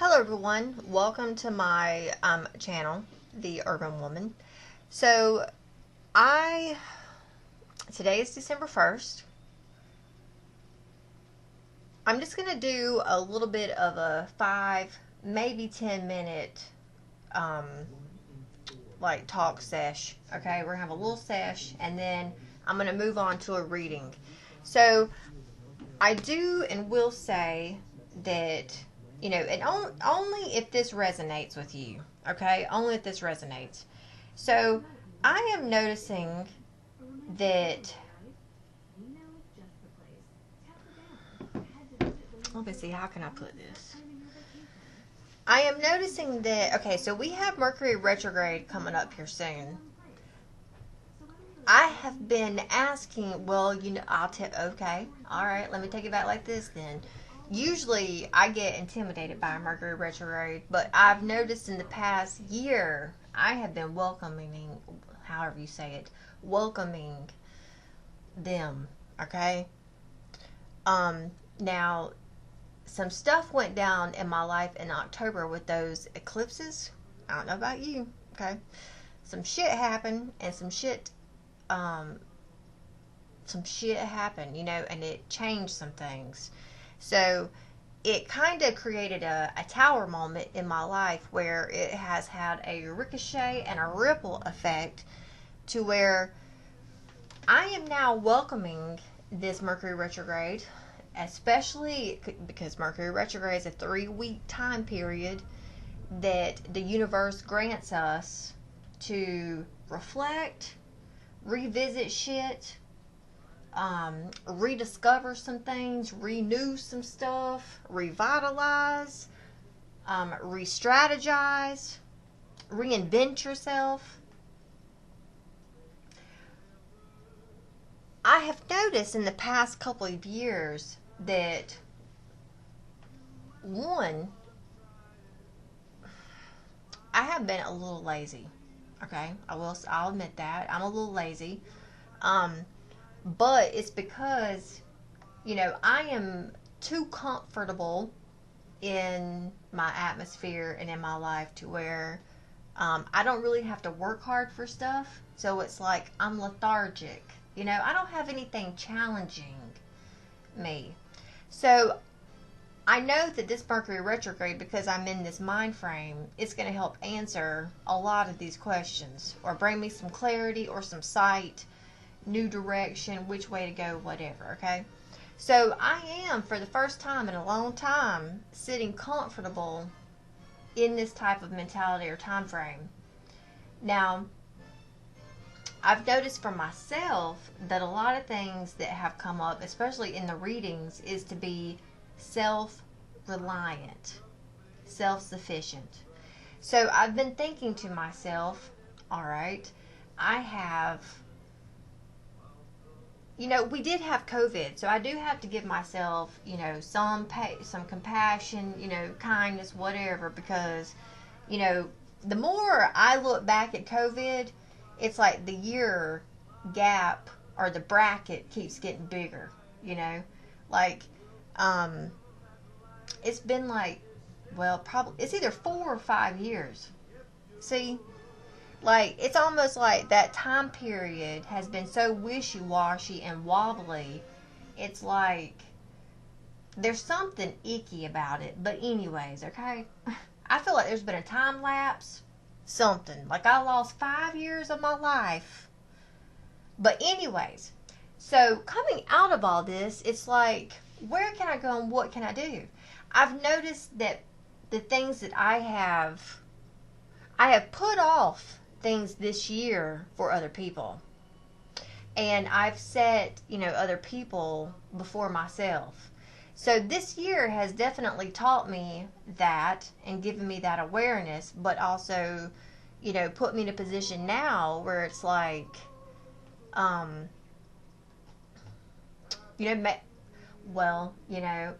Hello everyone, welcome to my channel, The Urban Woman. So today is December 1st. I'm just going to do a little bit of a 5, maybe 10 minute like talk sesh. Okay, we're going to have a little sesh and then I'm going to move on to a reading. So I do and will say that, you know, and only if this resonates with you, okay? Only if this resonates. So I am noticing that, let me see, how can I put this? I am noticing that, okay, so we have Mercury retrograde coming up here soon. I have been asking, well, you know, okay, all right, let me take it back like this then. Usually I get intimidated by Mercury retrograde, but I've noticed in the past year I have been welcoming, however you say it, welcoming them, okay? Now, some stuff went down in my life in October with those eclipses. I don't know about you, okay? Some shit happened and some shit happened, you know, and it changed some things. So it kind of created a tower moment in my life where it has had a ricochet and a ripple effect to where I am now welcoming this Mercury retrograde, especially because Mercury retrograde is a 3-week time period that the universe grants us to reflect, revisit shit, rediscover some things, renew some stuff, revitalize, re-strategize, reinvent yourself. I have noticed in the past couple of years that, one, I have been a little lazy. Okay, I'll admit that. I'm a little lazy. But it's because, you know, I am too comfortable in my atmosphere and in my life to where I don't really have to work hard for stuff. So it's like I'm lethargic. You know, I don't have anything challenging me. So I know that this Mercury retrograde, because I'm in this mind frame, it's going to help answer a lot of these questions or bring me some clarity or some sight, new direction, which way to go, whatever, okay? So I am, for the first time in a long time, sitting comfortable in this type of mentality or time frame. Now, I've noticed for myself that a lot of things that have come up, especially in the readings, is to be self-reliant, self-sufficient. So I've been thinking to myself, all right, I have, you know, we did have COVID, so I do have to give myself, you know, some compassion, you know, kindness, whatever, because, you know, the more I look back at COVID, it's like the year gap or the bracket keeps getting bigger, you know, like, it's been like, well, probably, it's either 4 or 5 years. See? Like, it's almost like that time period has been so wishy-washy and wobbly. It's like there's something icky about it. But anyways, okay? I feel like there's been a time lapse. Something. Like I lost 5 years of my life. But anyways, so coming out of all this, it's like, where can I go and what can I do? I've noticed that the things that I have put off things this year for other people. And I've set, you know, other people before myself. So this year has definitely taught me that and given me that awareness, but also, you know, put me in a position now where it's like, you know, well, you know,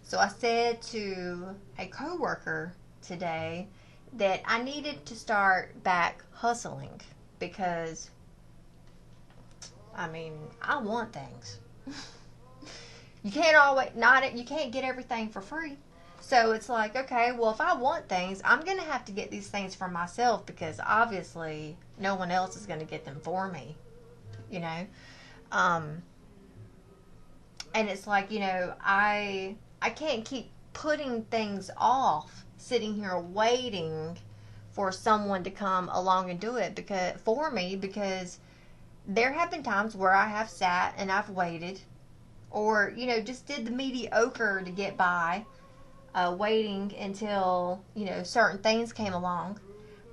so I said to a coworker today that I needed to start back hustling because, I mean, I want things. You can't always, not, you can't get everything for free. So it's like, okay, well, if I want things, I'm going to have to get these things for myself, because obviously no one else is going to get them for me, you know? Um, and it's like, I can't keep putting things off, sitting here waiting for someone to come along and do it for me, because there have been times where I have sat and I've waited, or just did the mediocre to get by, waiting until certain things came along.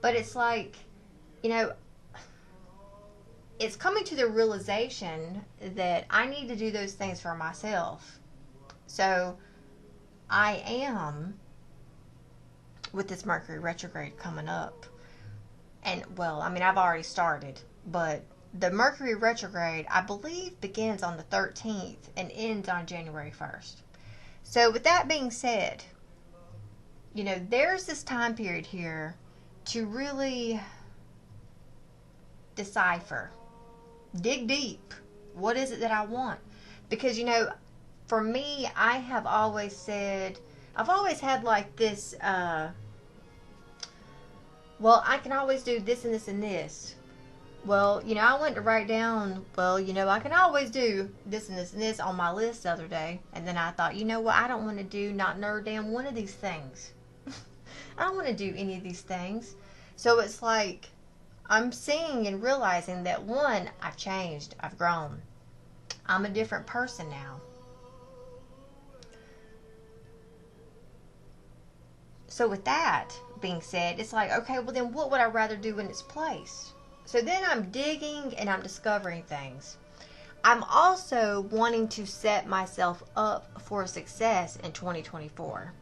But it's like, it's coming to the realization that I need to do those things for myself. So I am, with this Mercury retrograde coming up, and well, I mean, I've already started, but the Mercury retrograde, I believe, begins on the 13th and ends on January 1st. So with that being said, there's this time period here to really decipher, dig deep. What is it that I want? Because, for me, I have always said, I've always had like this, well, I can always do this and this and this. Well, I went to write down, well, I can always do this and this and this on my list the other day. And then I thought, what? I don't want to do not no damn one of these things. I don't want to do any of these things. So it's like, I'm seeing and realizing that, one, I've changed. I've grown. I'm a different person now. So with that being said, it's like, okay, well then what would I rather do in its place? So then I'm digging and I'm discovering things. I'm also wanting to set myself up for success in 2024.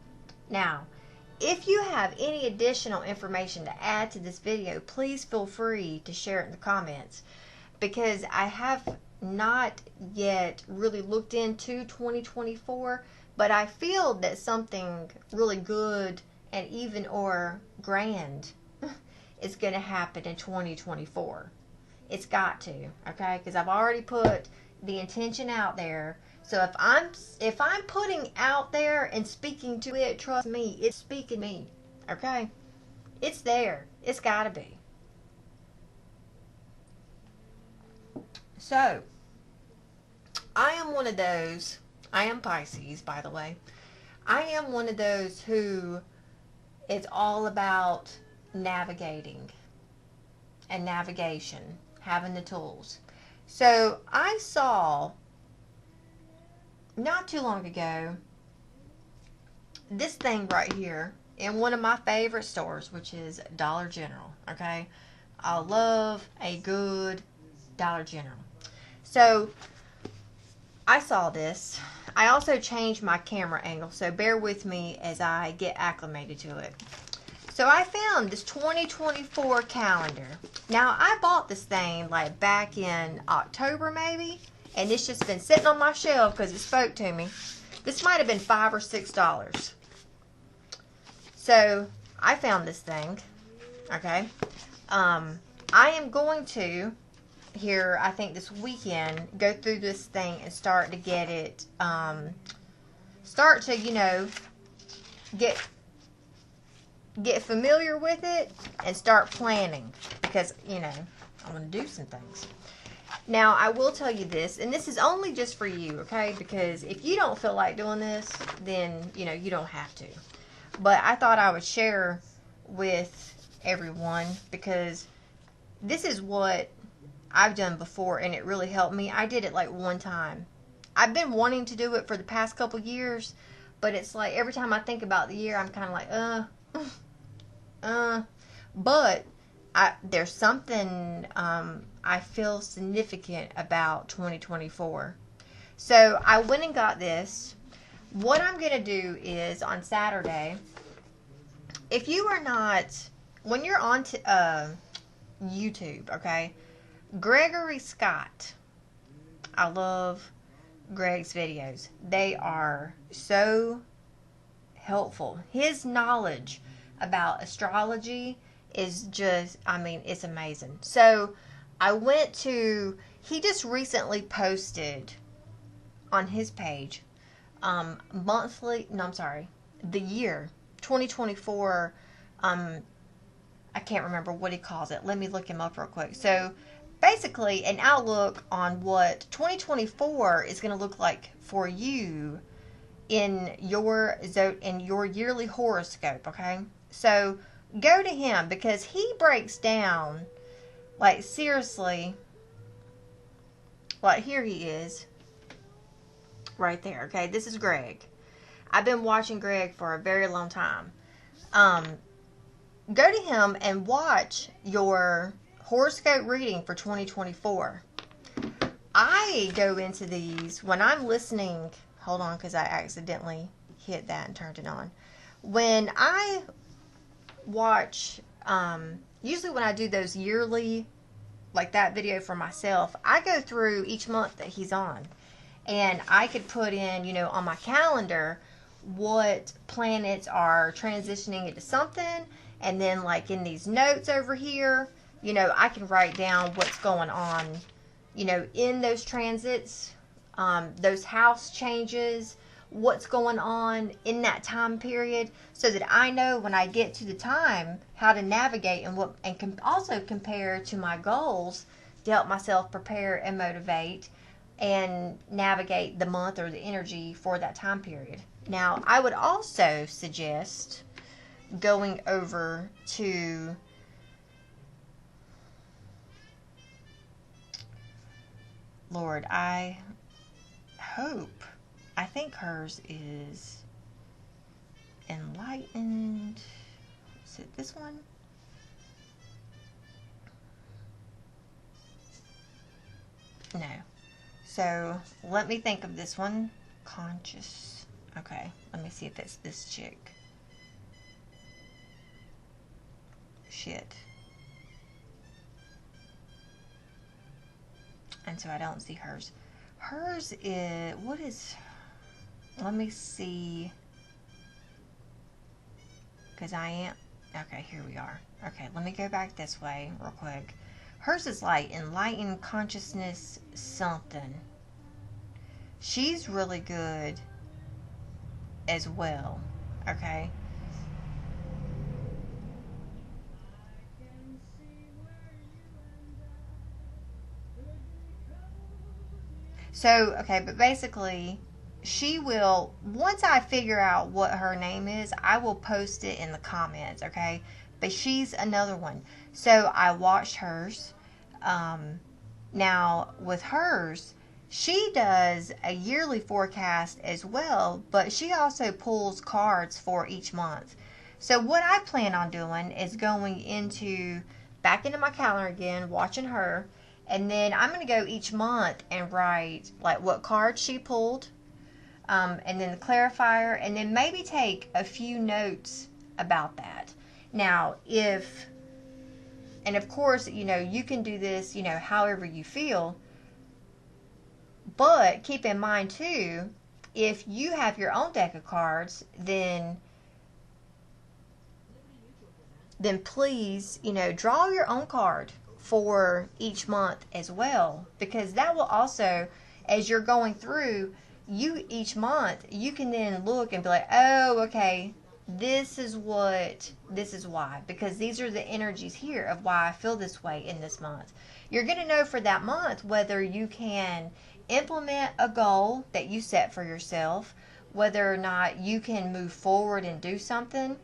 Now, if you have any additional information to add to this video, please feel free to share it in the comments, because I have not yet really looked into 2024, but I feel that something really good and even or grand is going to happen in 2024. It's got to, okay? Because I've already put the intention out there. So if I'm putting out there and speaking to it, trust me, it's speaking to me, okay? It's there. It's got to be. So, I am one of those, I am Pisces, by the way. I am one of those who it's all about navigating and navigation, having the tools. So I saw not too long ago this thing right here in one of my favorite stores, which is Dollar General. Okay, I love a good Dollar General. So I saw this. I also changed my camera angle, so bear with me as I get acclimated to it. So I found this 2024 calendar. Now, I bought this thing like back in October maybe, and it's just been sitting on my shelf because it spoke to me. This might have been $5 or $6. So I found this thing. Okay. I am going to, here, I think this weekend, go through this thing and start to get it, start to, get familiar with it and start planning, because, I want to do some things. Now, I will tell you this, and this is only just for you, okay, because if you don't feel like doing this, then, you don't have to. But I thought I would share with everyone, because this is what I've done before, and it really helped me. I did it like one time. I've been wanting to do it for the past couple years, but it's like every time I think about the year, I'm kind of like, but there's something I feel significant about 2024. So I went and got this. What I'm going to do is on Saturday, if you are not, when you're on YouTube, okay, Gregory Scott, I love Greg's videos. They are so helpful. His knowledge about astrology is just, it's amazing. So I went to, he just recently posted on his page the year 2024. I can't remember what he calls it. Let me look him up real quick. So basically, an outlook on what 2024 is going to look like for you in your yearly horoscope. Okay, so go to him because he breaks down, like, seriously. Like, here he is, right there. Okay, this is Greg. I've been watching Greg for a very long time. Go to him and watch your horoscope reading for 2024. I go into these when I'm listening. Hold on, because I accidentally hit that and turned it on. When I watch, usually when I do those yearly, like that video for myself, I go through each month that he's on. And I could put in, on my calendar what planets are transitioning into something. And then, like, in these notes over here, I can write down what's going on, in those transits, those house changes, what's going on in that time period, so that I know when I get to the time how to navigate and can also compare to my goals to help myself prepare and motivate and navigate the month or the energy for that time period. Now, I would also suggest going over to Lord, I think hers is Enlightened. Is it this one? No. So let me think of this one. Conscious. Okay, let me see if it's this chick. Shit. And so I don't see hers. Hers is, what is, let me see. Because I am, okay, here we are. Okay, let me go back this way real quick. Hers is like Enlightened Consciousness something. She's really good as well. Okay. So, okay, but basically, she will, once I figure out what her name is, I will post it in the comments, okay? But she's another one. So, I watched hers. Now, with hers, she does a yearly forecast as well, but she also pulls cards for each month. So, what I plan on doing is going back into my calendar again, watching her. And then I'm going to go each month and write, like, what card she pulled, and then the clarifier, and then maybe take a few notes about that. Now, and of course, you can do this, however you feel, but keep in mind, too, if you have your own deck of cards, then please, draw your own card for each month as well, because that will also, as you're going through each month, you can then look and be like, oh, okay, this is why, because these are the energies here of why I feel this way in this month. You're going to know for that month whether you can implement a goal that you set for yourself, whether or not you can move forward and do something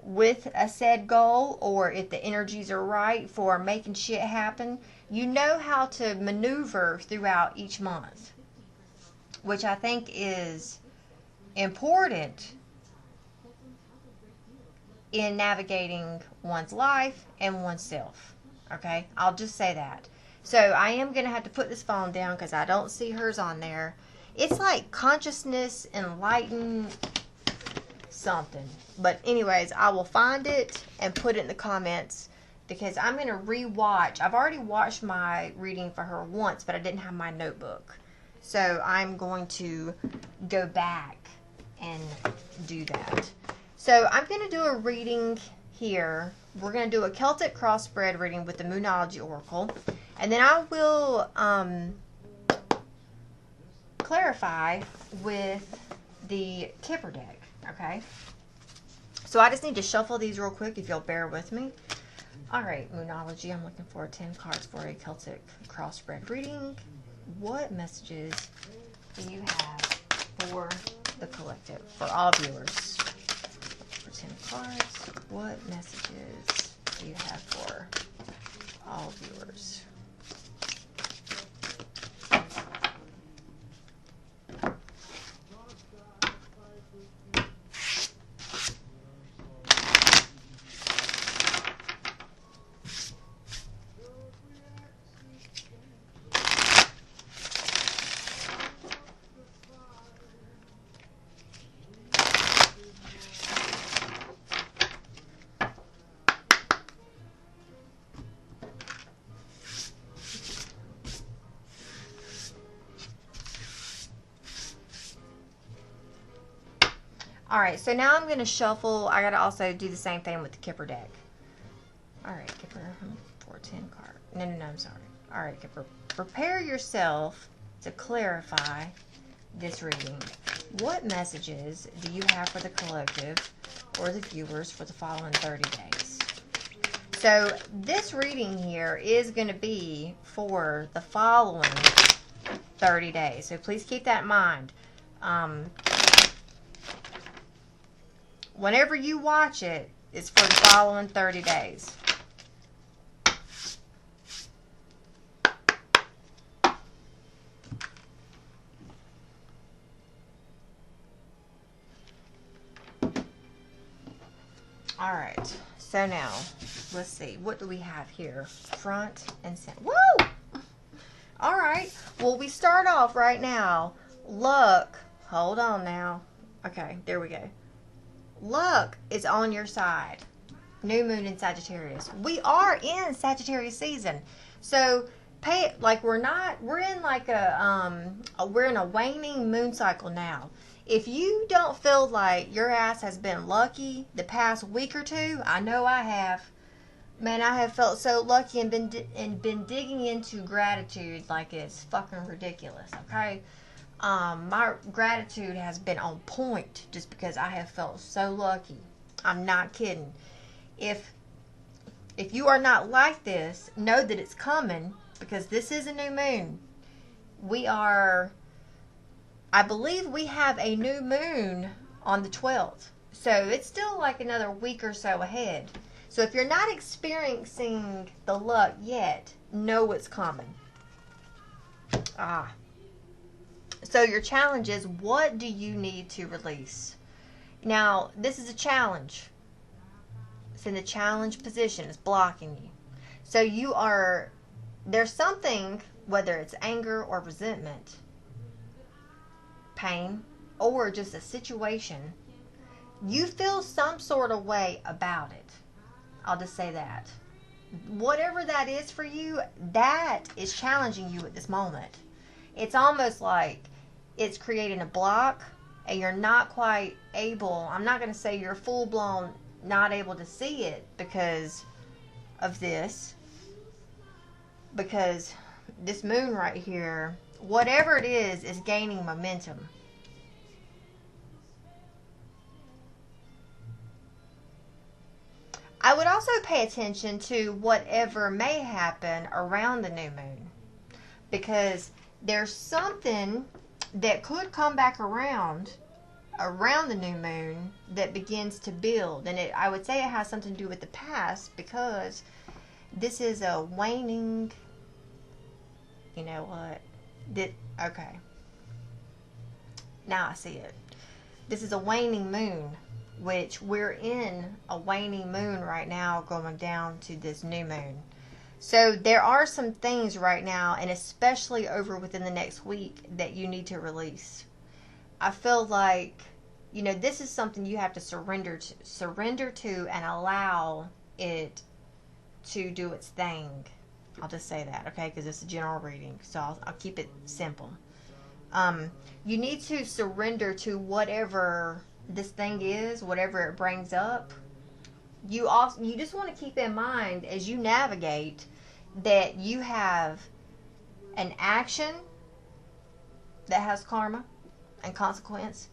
with a said goal, or if the energies are right for making shit happen. You know how to maneuver throughout each month, which I think is important in navigating one's life and oneself. Okay, I'll just say that. So I am going to have to put this phone down because I don't see hers on there. It's like Consciousness Enlightened something. But anyways, I will find it and put it in the comments, because I'm going to rewatch. I've already watched my reading for her once, but I didn't have my notebook. So I'm going to go back and do that. So I'm going to do a reading here. We're going to do a Celtic crossbred reading with the Moonology Oracle. And then I will clarify with the Kipper deck. Okay? So I just need to shuffle these real quick if you'll bear with me. All right, Moonology, I'm looking for 10 cards for a Celtic crossbred reading. What messages do you have for the collective, for all viewers? For 10 cards, what messages do you have for all viewers? All right, so now I'm going to shuffle. I got to also do the same thing with the Kipper deck. All right, Kipper, 410 card. No, I'm sorry. All right, Kipper, prepare yourself to clarify this reading. What messages do you have for the collective or the viewers for the following 30 days? So this reading here is going to be for the following 30 days. So please keep that in mind. Whenever you watch it, it's for the following 30 days. All right, so now, let's see. What do we have here? Front and center. Woo! All right, well, we start off right now. Luck, hold on now. Okay, there we go. Luck is on your side. New moon in Sagittarius. We are in Sagittarius season. So pay it like we're in like we're in a waning moon cycle now. If you don't feel like your ass has been lucky the past week or two, I know I have. Man, I have felt so lucky and been digging into gratitude like it's fucking ridiculous, okay? My gratitude has been on point just because I have felt so lucky. I'm not kidding. If you are not like this, know that it's coming because this is a new moon. I believe we have a new moon on the 12th. So it's still like another week or so ahead. So if you're not experiencing the luck yet, know it's coming. So your challenge is, what do you need to release? Now, this is a challenge. It's in the challenge position. It's blocking you. So there's something, whether it's anger or resentment, pain, or just a situation, you feel some sort of way about it. I'll just say that. Whatever that is for you, that is challenging you at this moment. It's almost like it's creating a block and you're not quite able, I'm not going to say you're full-blown not able to see it because of this. Because this moon right here, whatever it is gaining momentum. I would also pay attention to whatever may happen around the new moon. Because there's something that could come back around the new moon that begins to build. And I would say it has something to do with the past because this is a waning, you know what? Okay. Now I see it. This is a waning moon, which we're in a waning moon right now going down to this new moon. So there are some things right now, and especially over within the next week, that you need to release. I feel like, this is something you have to surrender to and allow it to do its thing. I'll just say that, okay, because it's a general reading, so I'll keep it simple. You need to surrender to whatever this thing is, whatever it brings up. You just want to keep in mind as you navigate that you have an action that has karma and consequence,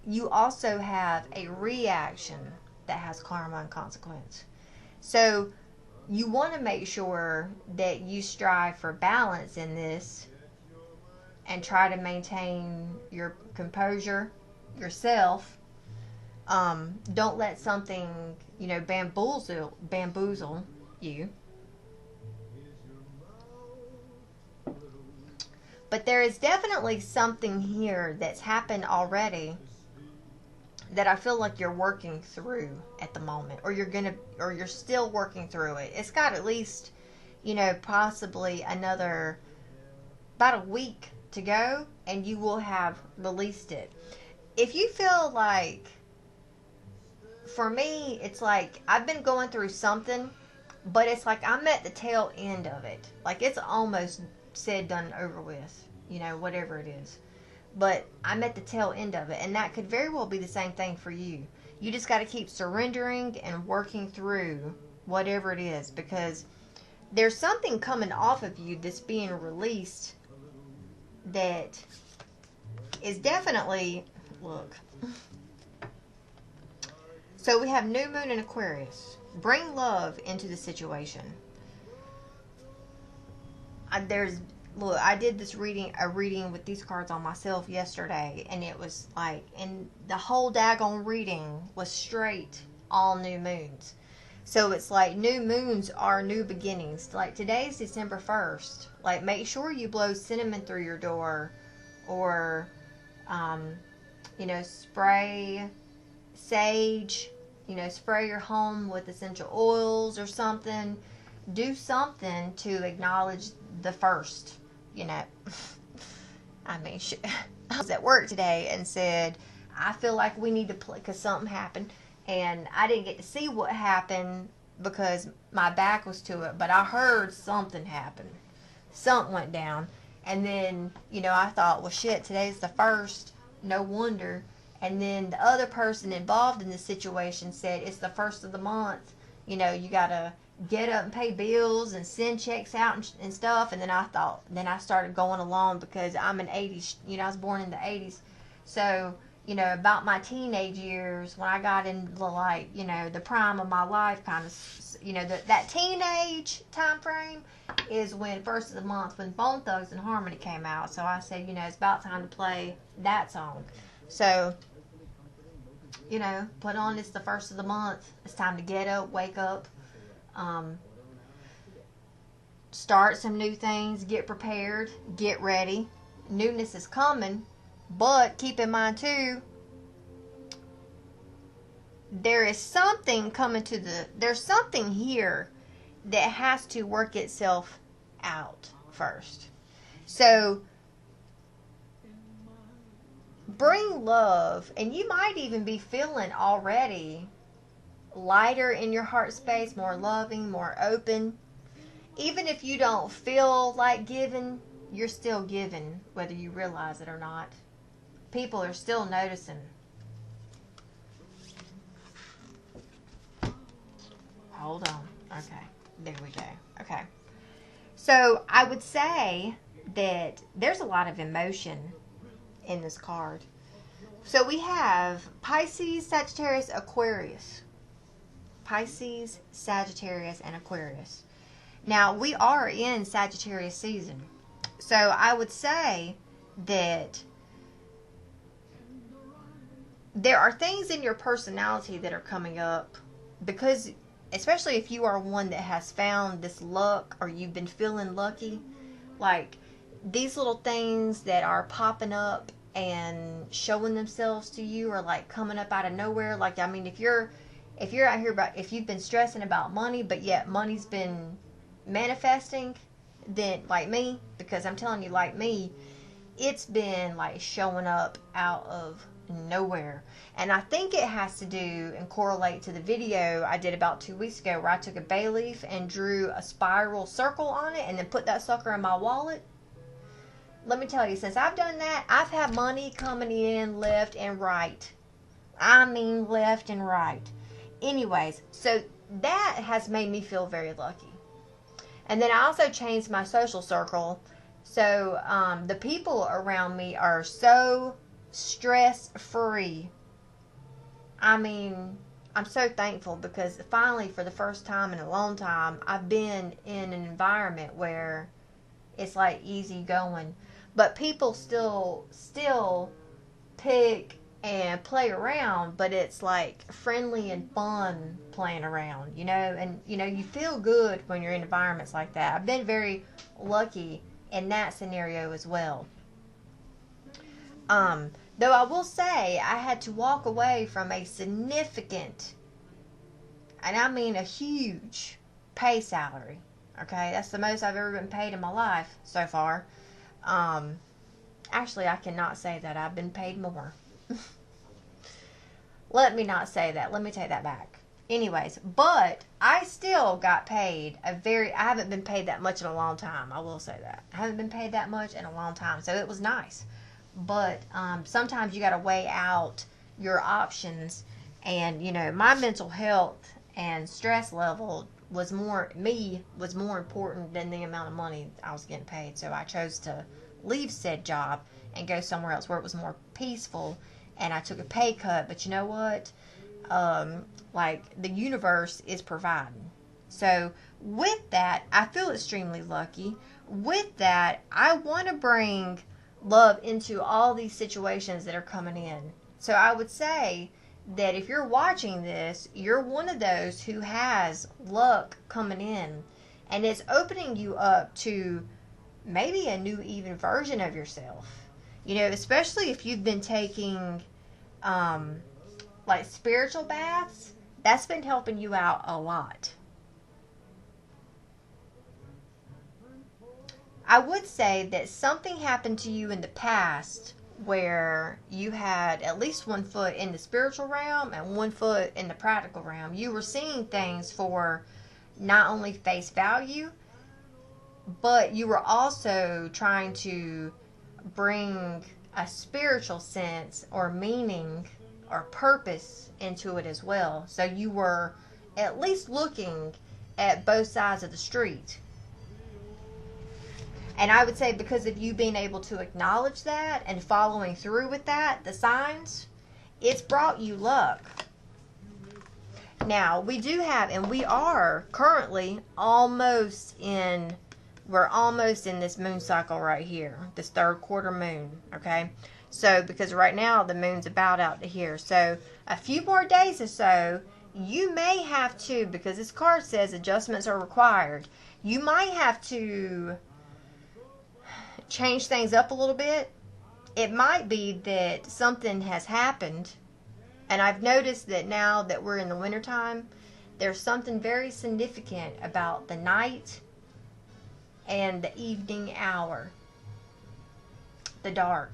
you also have a reaction that has karma and consequence. So you want to make sure that you strive for balance in this and try to maintain your composure yourself. Don't let something, bamboozle you. But there is definitely something here that's happened already that I feel like you're working through at the moment, or you're still working through it. It's got at least, possibly about a week to go, and you will have released it. If you feel like, for me, it's like I've been going through something, but it's like I'm at the tail end of it. Like it's almost said, done, over with, whatever it is. But I'm at the tail end of it, and that could very well be the same thing for you. You just got to keep surrendering and working through whatever it is, because there's something coming off of you that's being released that is definitely, look. So we have new moon in Aquarius. Bring love into the situation. I did a reading with these cards on myself yesterday, and it was like, and the whole daggone reading was straight all new moons. So it's like new moons are new beginnings. Like today's December 1st. Like make sure you blow cinnamon through your door, or, spray sage, spray your home with essential oils or something. Do something to acknowledge the first, I mean, I was at work today and said, I feel like we need to play, because something happened, and I didn't get to see what happened because my back was to it, but I heard something happen. Something went down, and then, I thought, well, shit, today's the 1st, no wonder. And then the other person involved in the situation said, it's the 1st of the month, you gotta get up and pay bills and send checks out and stuff. And then I started going along, because I'm an 80s, I was born in the 80s. So, about my teenage years, when I got into the prime of my life, kind of, that teenage time frame is when 1st of the month, when Bone Thugs and Harmony came out. So I said, it's about time to play that song. So, put on, it's the 1st of the month. It's time to get up, wake up, start some new things, get prepared, get ready. Newness is coming, but keep in mind too, there's something here that has to work itself out first. So bring love, and you might even be feeling already lighter in your heart space, more loving, more open. Even if you don't feel like giving, you're still giving, whether you realize it or not. People are still noticing. Hold on. Okay. There we go. Okay. So I would say that there's a lot of emotion in this card. So we have Pisces, Sagittarius, Aquarius. Pisces, Sagittarius, and Aquarius. Now, we are in Sagittarius season. So I would say that there are things in your personality that are coming up, because especially if you are one that has found this luck, or you've been feeling lucky, like these little things that are popping up and showing themselves to you are like coming up out of nowhere. Like, I mean, if you're out here if you've been stressing about money, but yet money's been manifesting, then like me, because I'm telling you, like me, it's been like showing up out of nowhere. And I think it has to do and correlate to the video I did about 2 weeks ago, where I took a bay leaf and drew a spiral circle on it and then put that sucker in my wallet. Let me tell you, since I've done that, I've had money coming in left and right. I mean left and right. Anyways, so that has made me feel very lucky. And then I also changed my social circle. So the people around me are so stress-free. I mean, I'm so thankful because finally, for the first time in a long time, I've been in an environment where it's like easy going. But people still pick and play around, but it's like friendly and fun playing around, and you feel good when you're in environments like that. I've been very lucky in that scenario as well. Though I will say I had to walk away from a significant, and I mean a huge, pay salary. Okay, that's the most I've ever been paid in my life so far. Actually, I cannot say that. I've been paid more. Let me not say that. Let me take that back. Anyways, but I still got paid I haven't been paid that much in a long time. I will say that. I haven't been paid that much in a long time. So it was nice. But sometimes you got to weigh out your options. And, my mental health and stress level was more important than the amount of money I was getting paid. So I chose to leave said job and go somewhere else where it was more peaceful, and I took a pay cut. But you know what? Like, the universe is providing. So with that, I feel extremely lucky. With that, I want to bring love into all these situations that are coming in. So I would say that if you're watching this, you're one of those who has luck coming in, and it's opening you up to maybe a new even version of yourself. Especially if you've been taking like spiritual baths, that's been helping you out a lot. I would say that something happened to you in the past where you had at least one foot in the spiritual realm and one foot in the practical realm. You were seeing things for not only face value, but you were also trying to bring a spiritual sense or meaning or purpose into it as well. So you were at least looking at both sides of the street. And I would say because of you being able to acknowledge that and following through with that, the signs, it's brought you luck. Now, we do have, and we are currently we're almost in this moon cycle right here, this third quarter moon, okay? So, because right now the moon's about out to here. So, a few more days or so, you may have to, because this card says adjustments are required, you might have to change things up a little bit. It might be that something has happened, and I've noticed that now that we're in the wintertime, there's something very significant about the night and the evening hour, the dark.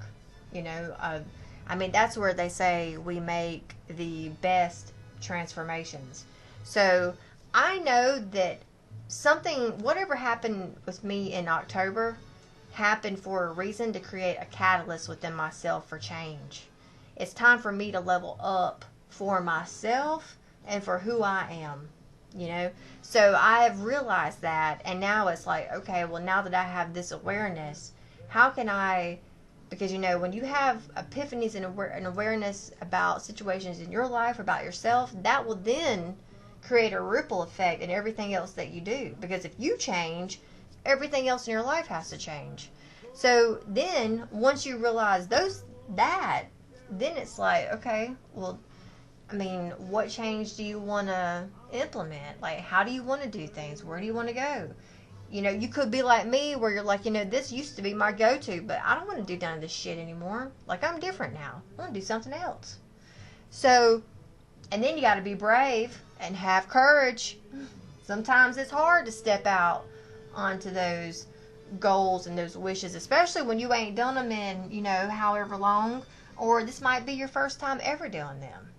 That's where they say we make the best transformations. So I know that whatever happened with me in October happened for a reason, to create a catalyst within myself for change. It's time for me to level up for myself and for who I am, So I have realized that, and now it's like, okay, well, now that I have this awareness, how can I, because, when you have epiphanies and an awareness about situations in your life, about yourself, that will then create a ripple effect in everything else that you do. Because if you change, everything else in your life has to change. So then, once you realize then it's like, okay, well, what change do you want to implement? Like, how do you want to do things? Where do you want to go? You could be like me, where you're like, this used to be my go-to, but I don't want to do none of this shit anymore. Like, I'm different now. I want to do something else. So, and then you got to be brave and have courage. Sometimes it's hard to step out onto those goals and those wishes, especially when you ain't done them in, however long, or this might be your first time ever doing them.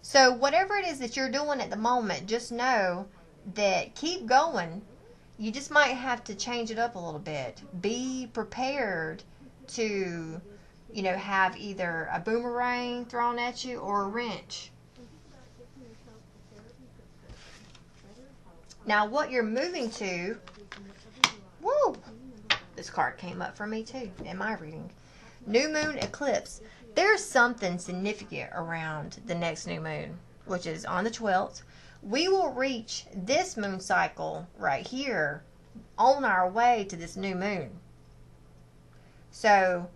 So whatever it is that you're doing at the moment, just know that keep going. You just might have to change it up a little bit. Be prepared to, have either a boomerang thrown at you or a wrench. Now, what you're moving to, woo, this card came up for me too in my reading. New moon eclipse. there's something significant around the next new moon, which is on the 12th. We will reach this moon cycle right here on our way to this new moon. So,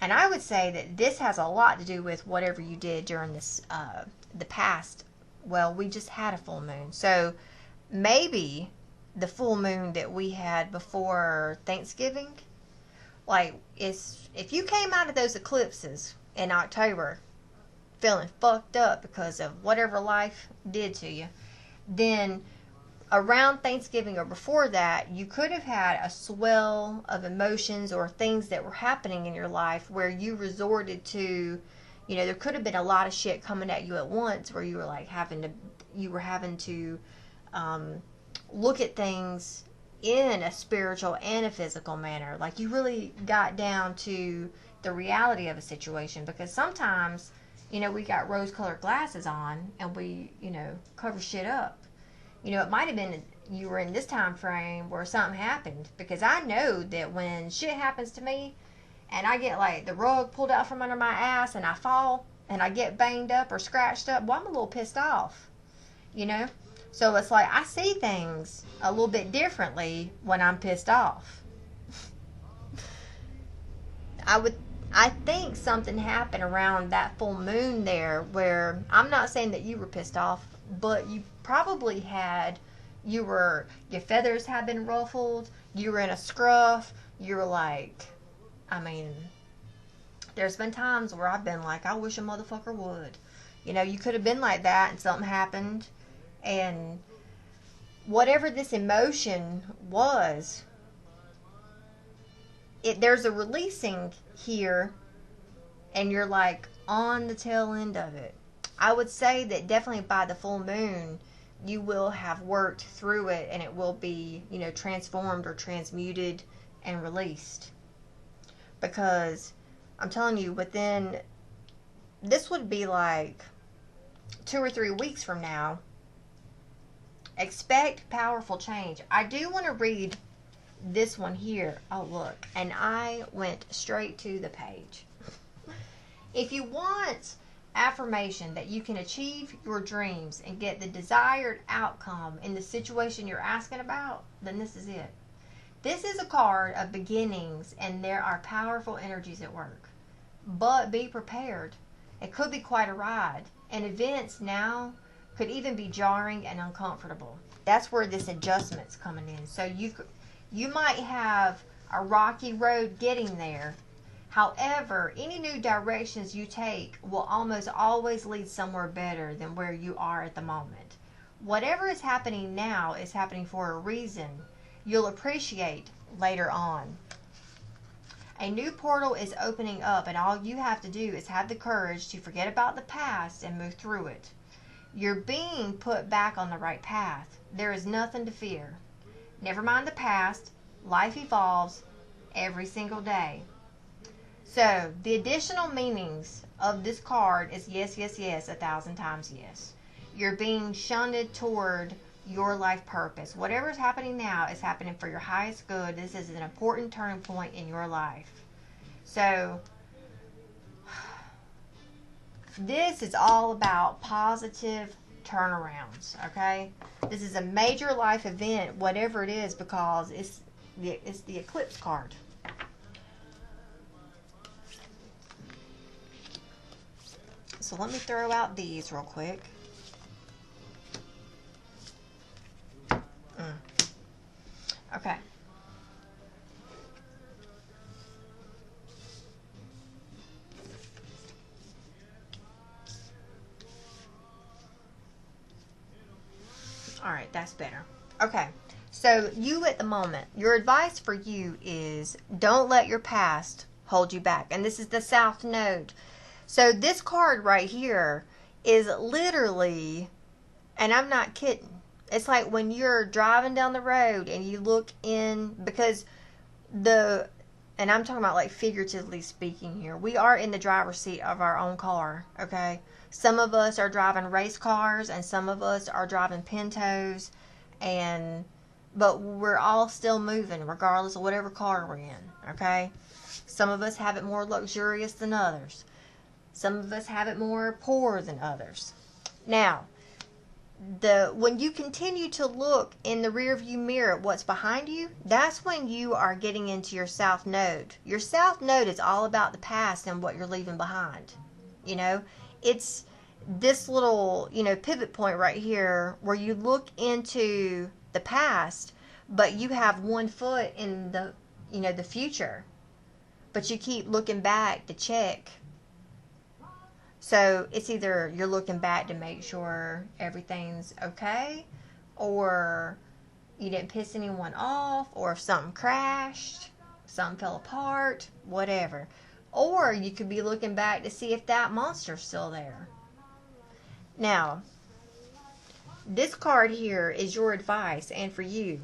and I would say that this has a lot to do with whatever you did during this, the past. Well, we just had a full moon. So maybe the full moon that we had before Thanksgiving, like, if you came out of those eclipses in October feeling fucked up because of whatever life did to you, then around Thanksgiving or before that, you could have had a swell of emotions or things that were happening in your life where you resorted to, there could have been a lot of shit coming at you at once where you were like having to look at things in a spiritual and a physical manner. Like, you really got down to the reality of a situation, because sometimes, we got rose-colored glasses on and we, cover shit up. It might have been you were in this time frame where something happened, because I know that when shit happens to me and I get like the rug pulled out from under my ass and I fall and I get banged up or scratched up, well, I'm a little pissed off, So it's like I see things a little bit differently when I'm pissed off. I think something happened around that full moon there where, I'm not saying that you were pissed off, but you probably your feathers had been ruffled, you were in a scruff, you were like, there's been times where I've been like, I wish a motherfucker would. You could have been like that and something happened, and whatever this emotion was, there's a releasing here, and you're like on the tail end of it. I would say that definitely by the full moon, you will have worked through it, and it will be, transformed or transmuted and released. Because I'm telling you, this would be like 2 or 3 weeks from now, expect powerful change. I do want to read this one here. Oh, look. And I went straight to the page. If you want affirmation that you can achieve your dreams and get the desired outcome in the situation you're asking about, then this is it. This is a card of beginnings, and there are powerful energies at work. But be prepared. It could be quite a ride, and events now could even be jarring and uncomfortable. That's where this adjustment's coming in. So you might have a rocky road getting there. However, any new directions you take will almost always lead somewhere better than where you are at the moment. Whatever is happening now is happening for a reason you'll appreciate later on. A new portal is opening up, and all you have to do is have the courage to forget about the past and move through it. You're being put back on the right path. There is nothing to fear. Never mind the past. Life evolves every single day. So, the additional meanings of this card is yes, yes, yes, 1,000 times yes. You're being shunted toward your life purpose. Whatever is happening now is happening for your highest good. This is an important turning point in your life. So, this is all about positive turnarounds, okay? This is a major life event, whatever it is, because it's the eclipse card. So let me throw out these real quick. Okay. All right, that's better. Okay. So you at the moment, your advice for you is don't let your past hold you back. And this is the South Node. So this card right here is literally, and I'm not kidding, it's like when you're driving down the road and you look in, because and I'm talking about like figuratively speaking here, we are in the driver's seat of our own car, okay? Some of us are driving race cars and some of us are driving Pintos, but we're all still moving regardless of whatever car we're in, okay? Some of us have it more luxurious than others. Some of us have it more poor than others. Now, when you continue to look in the rear view mirror at what's behind you, that's when you are getting into your south node. Your south node is all about the past and what you're leaving behind. You know, it's this little, pivot point right here where you look into the past, but you have one foot in the future, but you keep looking back to check. So it's either you're looking back to make sure everything's okay, or you didn't piss anyone off, or if something crashed, something fell apart, whatever. Or you could be looking back to see if that monster's still there. Now, this card here is your advice and for you.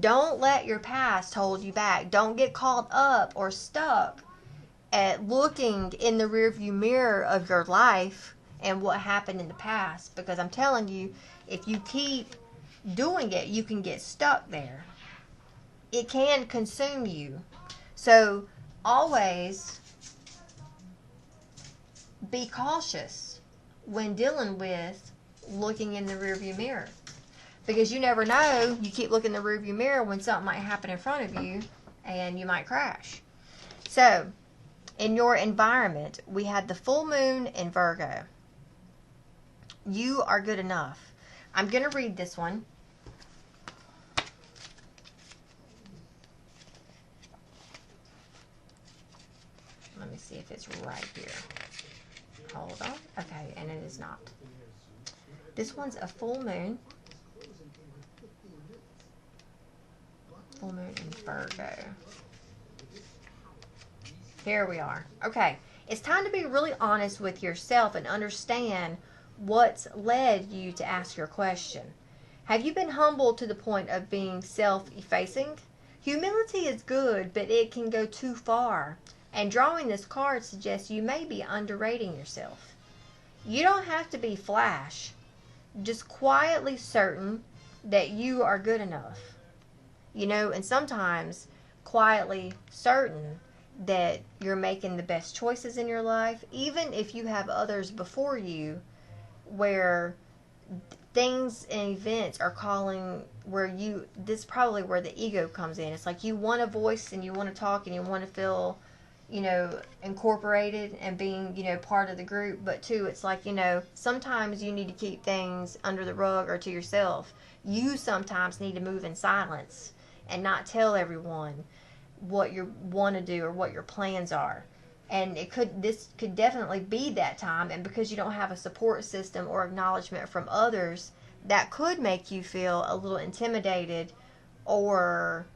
Don't let your past hold you back. Don't get caught up or stuck at looking in the rearview mirror of your life and what happened in the past, because I'm telling you, if you keep doing it, you can get stuck there. It can consume you. So always be cautious when dealing with looking in the rearview mirror, because you never know. You keep looking in the rearview mirror when something might happen in front of you and you might crash. So in your environment, we had the full moon in Virgo. You are good enough. I'm going to read this one. Let me see if it's right here. Hold on. Okay, and it is not. This one's a full moon. Full moon in Virgo. Here we are. Okay, it's time to be really honest with yourself and understand what's led you to ask your question. Have you been humbled to the point of being self-effacing? Humility is good, but it can go too far. And drawing this card suggests you may be underrating yourself. You don't have to be flash, just quietly certain that you are good enough. And sometimes quietly certain that you're making the best choices in your life, even if you have others before you where things and events are calling, this is probably where the ego comes in. It's like you want a voice and you want to talk and you want to feel, incorporated and being, part of the group. But too, it's like, sometimes you need to keep things under the rug or to yourself. You sometimes need to move in silence and not tell everyone what you want to do or what your plans are. And this could definitely be that time. And because you don't have a support system or acknowledgement from others, that could make you feel a little intimidated or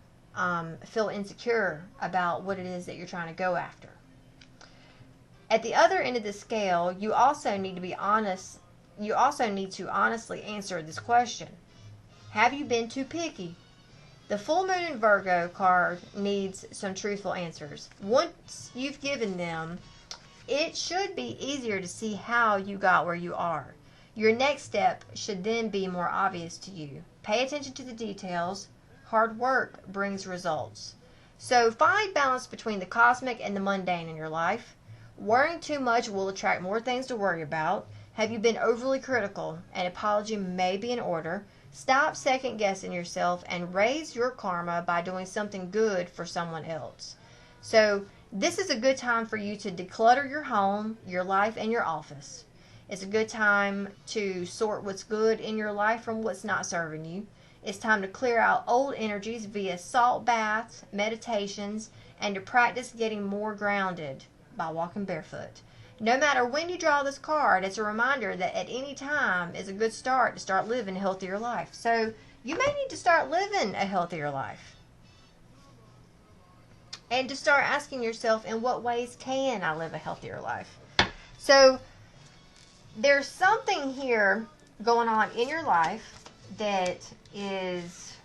feel insecure about what it is that you're trying to go after. At the other end of the scale, you also need to be honest. You also need to honestly answer this question. Have you been too picky? The full moon in Virgo card needs some truthful answers. Once you've given them, it should be easier to see how you got where you are. Your next step should then be more obvious to you. Pay attention to the details. Hard work brings results. So find balance between the cosmic and the mundane in your life. Worrying too much will attract more things to worry about. Have you been overly critical? An apology may be in order. Stop second guessing yourself and raise your karma by doing something good for someone else. So this is a good time for you to declutter your home, your life, and your office. It's a good time to sort what's good in your life from what's not serving you. It's time to clear out old energies via salt baths, meditations, and to practice getting more grounded by walking barefoot. No matter when you draw this card, it's a reminder that at any time is a good start to start living a healthier life. So you may need to start living a healthier life. And to start asking yourself, in what ways can I live a healthier life? So there's something here going on in your life that is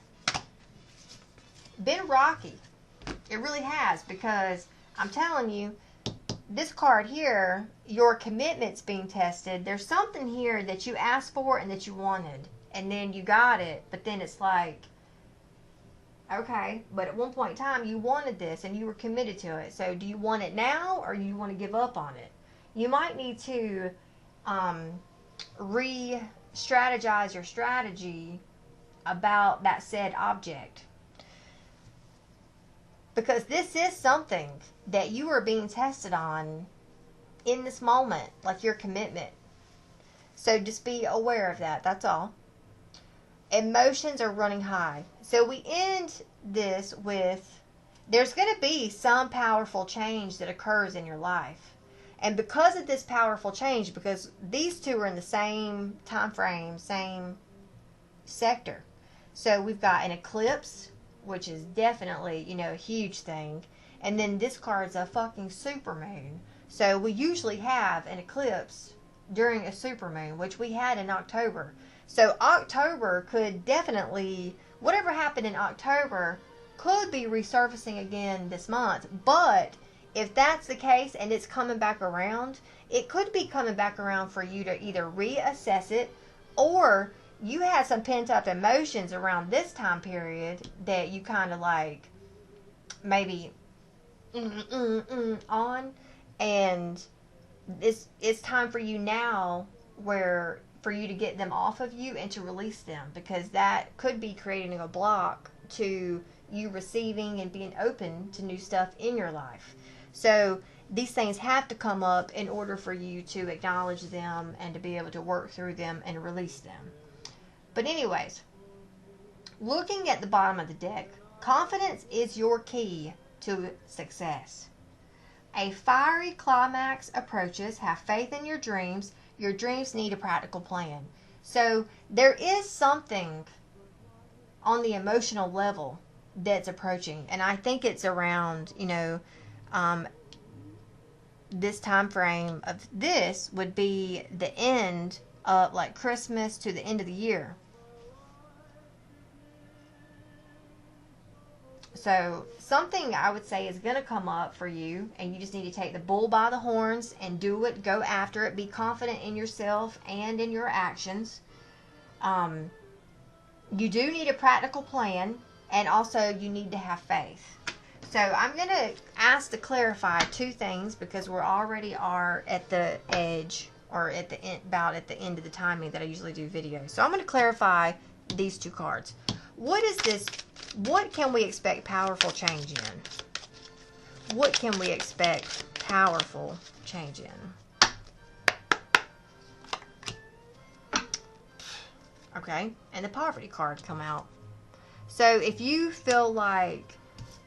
been rocky. It really has, because I'm telling you, this card here, your commitment's being tested. There's something here that you asked for and that you wanted, and then you got it, but then it's like Okay, but at one point in time you wanted this and you were committed to it. So do you want it now or you want to give up on it? You might need to re-strategize your strategy about that said object. Because this is something that you are being tested on in this moment, like your commitment. So just be aware of that. That's all. Emotions are running high. So we end this with there's going to be some powerful change that occurs in your life. And because of this powerful change, because these two are in the same time frame, same sector. So we've got an eclipse, which is definitely, a huge thing. And then this card's a fucking supermoon. So we usually have an eclipse during a supermoon, which we had in October. So October could definitely, whatever happened in October could be resurfacing again this month. But if that's the case and it's coming back around, it could be coming back around for you to either reassess it, or you had some pent up emotions around this time period that you kind of like maybe on, and it's time for you now for you to get them off of you and to release them, because that could be creating a block to you receiving and being open to new stuff in your life. So these things have to come up in order for you to acknowledge them and to be able to work through them and release them. But anyways, looking at the bottom of the deck, confidence is your key to success. A fiery climax approaches. Have faith in your dreams. Your dreams need a practical plan. So there is something on the emotional level that's approaching. And I think it's around, this time frame of this would be the end of like Christmas to the end of the year. So something I would say is going to come up for you, and you just need to take the bull by the horns and do it. Go after it. Be confident in yourself and in your actions. You do need a practical plan, and also you need to have faith. So I'm going to ask to clarify two things, because we already are at the edge, or at the end, about at the end of the timing that I usually do videos. So I'm going to clarify these two cards. What is this? What can we expect powerful change in? What can we expect powerful change in? Okay, and the poverty card come out. So if you feel like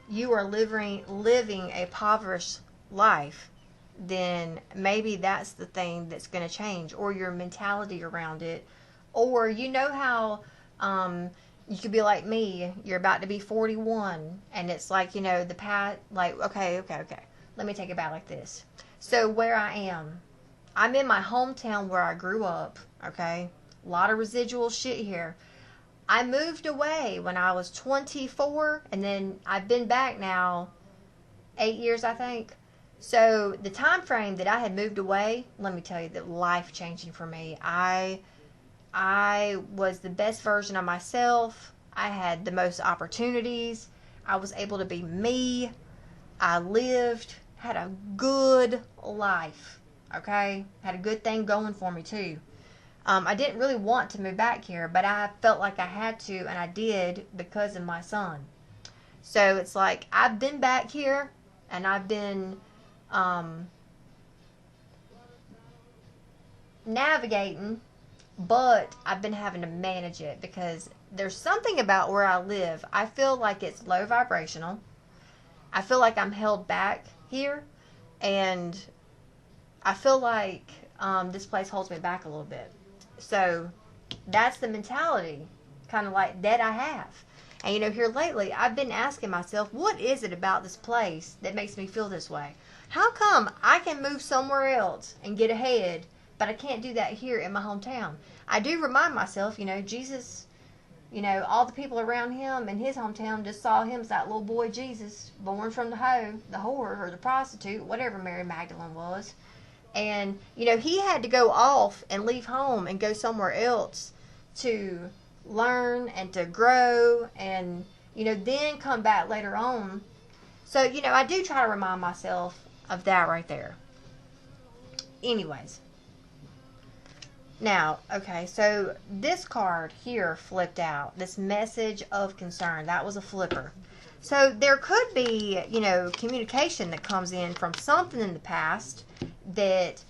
you are living a impoverished life, then maybe that's the thing that's going to change, or your mentality around it. Or how you could be like me, you're about to be 41, and it's like, the path, like, okay, let me take it back like this. So where I am, I'm in my hometown where I grew up, okay? A lot of residual shit here. I moved away when I was 24, and then I've been back now 8 years, I think. So the time frame that I had moved away, let me tell you, that life changing for me. I was the best version of myself. I had the most opportunities. I was able to be me. I had a good life, okay? Had a good thing going for me too. I didn't really want to move back here, but I felt like I had to, and I did because of my son. So it's like I've been back here, and I've been navigating, but I've been having to manage it because there's something about where I live. I feel like it's low vibrational. I feel like I'm held back here, and I feel like this place holds me back a little bit. So that's the mentality kind of like that I have. And here lately I've been asking myself, what is it about this place that makes me feel this way? How come I can move somewhere else and get ahead, but I can't do that here in my hometown? I do remind myself, Jesus, all the people around him in his hometown just saw him as that little boy Jesus, born from the whore, or the prostitute, whatever Mary Magdalene was. And, he had to go off and leave home and go somewhere else to learn and to grow and then come back later on. So, I do try to remind myself of that right there. Anyways. Now, okay, so this card here flipped out. This message of concern. That was a flipper. So there could be, communication that comes in from something in the past that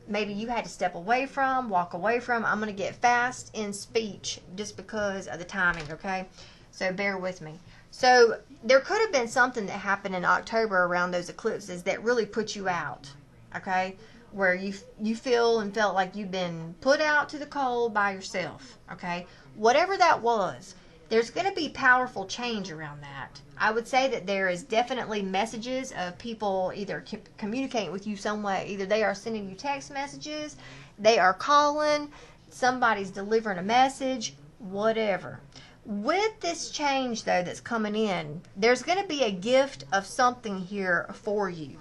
maybe you had to step away from, walk away from. I'm going to get fast in speech just because of the timing, okay? So bear with me. So there could have been something that happened in October around those eclipses that really put you out, okay? Where you feel and felt like you've been put out to the cold by yourself, okay? Whatever that was, there's going to be powerful change around that. I would say that there is definitely messages of people either communicating with you some way. Either they are sending you text messages, they are calling, somebody's delivering a message, whatever. With this change, though, that's coming in, there's going to be a gift of something here for you.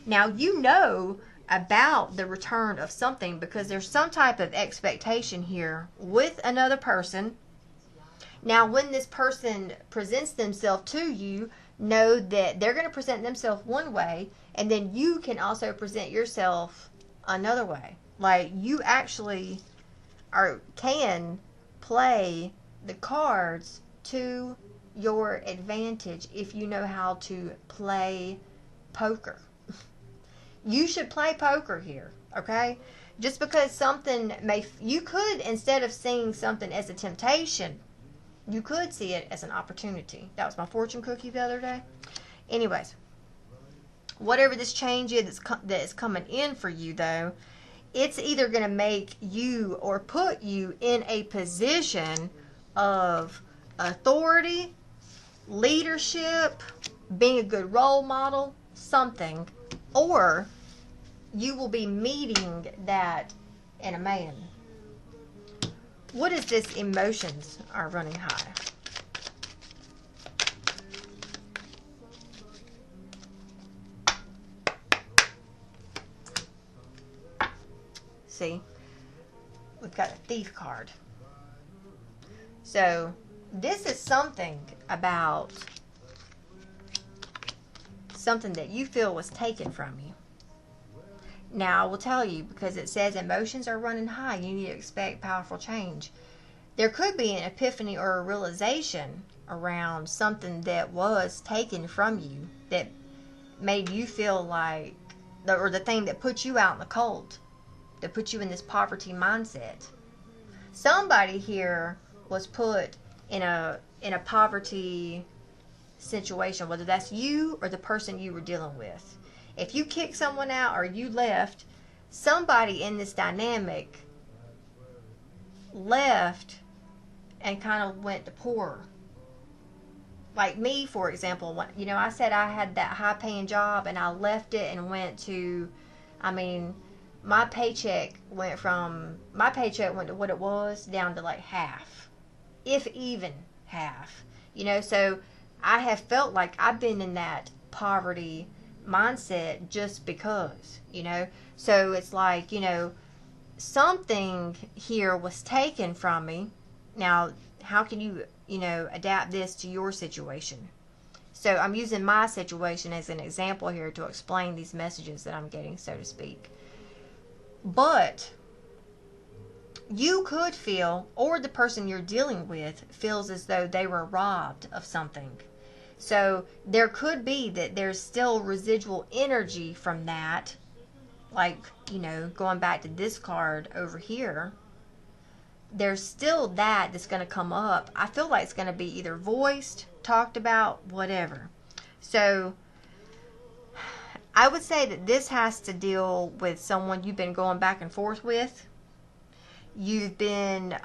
Now, about the return of something because there's some type of expectation here with another person. Now, when this person presents themselves to you, know that they're going to present themselves one way, and then you can also present yourself another way. Like, you actually can play the cards to your advantage if you know how to play poker. You should play poker here, okay? Just because something you could, instead of seeing something as a temptation, you could see it as an opportunity. That was my fortune cookie the other day. Anyways, whatever this change is that is coming in for you, though, it's either going to make you or put you in a position of authority, leadership, being a good role model, something, or you will be meeting that in a man. What is this? Emotions are running high. See, we've got a thief card. So this is something about something that you feel was taken from you. Now, I will tell you, because it says emotions are running high, you need to expect powerful change. There could be an epiphany or a realization around something that was taken from you that made you feel like, or the thing that put you out in the cold, that put you in this poverty mindset. Somebody here was put in a poverty situation, whether that's you or the person you were dealing with. If you kicked someone out or you left, somebody in this dynamic left and kind of went to poor. Like me, for example, I said I had that high-paying job and I left it and went to, my paycheck went to what it was down to like half, if even half. So I have felt like I've been in that poverty mindset just because, so it's like, something here was taken from me. Now, how can you, adapt this to your situation? So I'm using my situation as an example here to explain these messages that I'm getting, so to speak. But you could feel, or the person you're dealing with feels as though they were robbed of something. So there could be that there's still residual energy from that, like, going back to this card over here, there's still that's going to come up. I feel like it's going to be either voiced, talked about, whatever. So I would say that this has to deal with someone you've been going back and forth with. You've been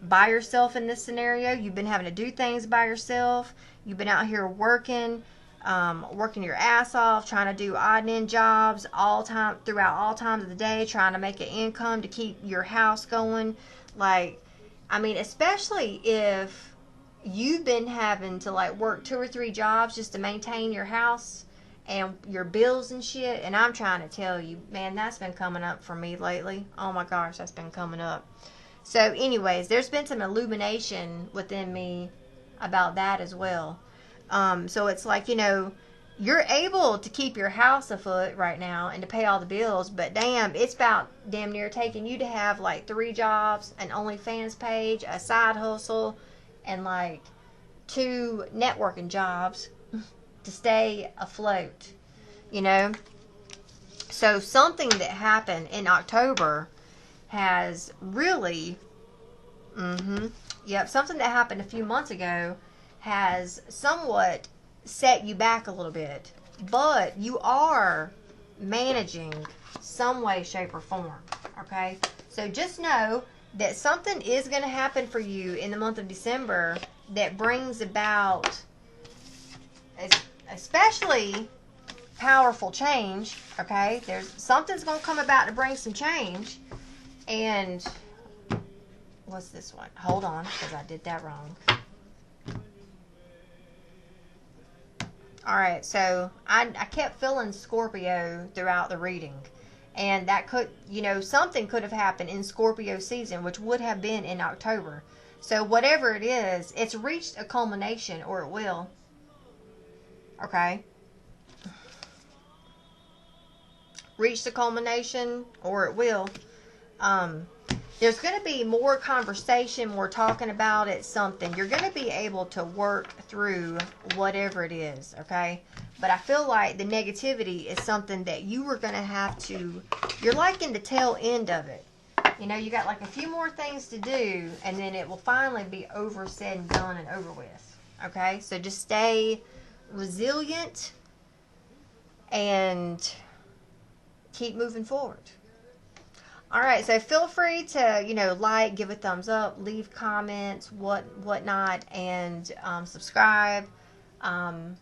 by yourself in this scenario. You've been having to do things by yourself. You've been out here working your ass off, trying to do odd and end jobs throughout all times of the day, trying to make an income to keep your house going. Especially if you've been having to work 2 or 3 jobs just to maintain your house and your bills and shit. And I'm trying to tell you, man, that's been coming up for me lately. Oh my gosh, that's been coming up. So anyways, there's been some illumination within me about that as well. So it's like, you know, you're able to keep your house afloat right now and to pay all the bills, but damn, it's about damn near taking you to have like 3 jobs, an OnlyFans page, a side hustle, and like 2 networking jobs to stay afloat, you know? So something that happened in October has really, something that happened a few months ago has somewhat set you back a little bit, but you are managing some way, shape, or form. Okay, so just know that something is going to happen for you in the month of December that brings about especially powerful change. Okay, there's something's going to come about to bring some change. And what's this one? Hold on, because I did that wrong. Alright, so I kept feeling Scorpio throughout the reading. And that could, you know, something could have happened in Scorpio season, which would have been in October. So whatever it is, it's reached a culmination, or it will. Okay? Reached a culmination, or it will. There's going to be more conversation, more talking about it, something. You're going to be able to work through whatever it is, okay? But I feel like the negativity is something that you are going to have to, you're like in the tail end of it. You know, you got like a few more things to do, and then it will finally be over, said and done and over with, okay? So just stay resilient and keep moving forward. Alright, so feel free to, you know, like, give a thumbs up, leave comments, whatnot, and subscribe. I'm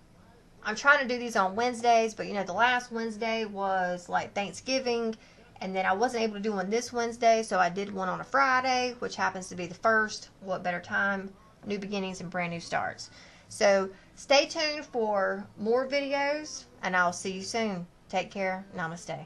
trying to do these on Wednesdays, but, you know, the last Wednesday was, like, Thanksgiving, and then I wasn't able to do one this Wednesday, so I did one on a Friday, which happens to be the first. What better time? New beginnings and brand new starts. So, stay tuned for more videos, and I'll see you soon. Take care. Namaste.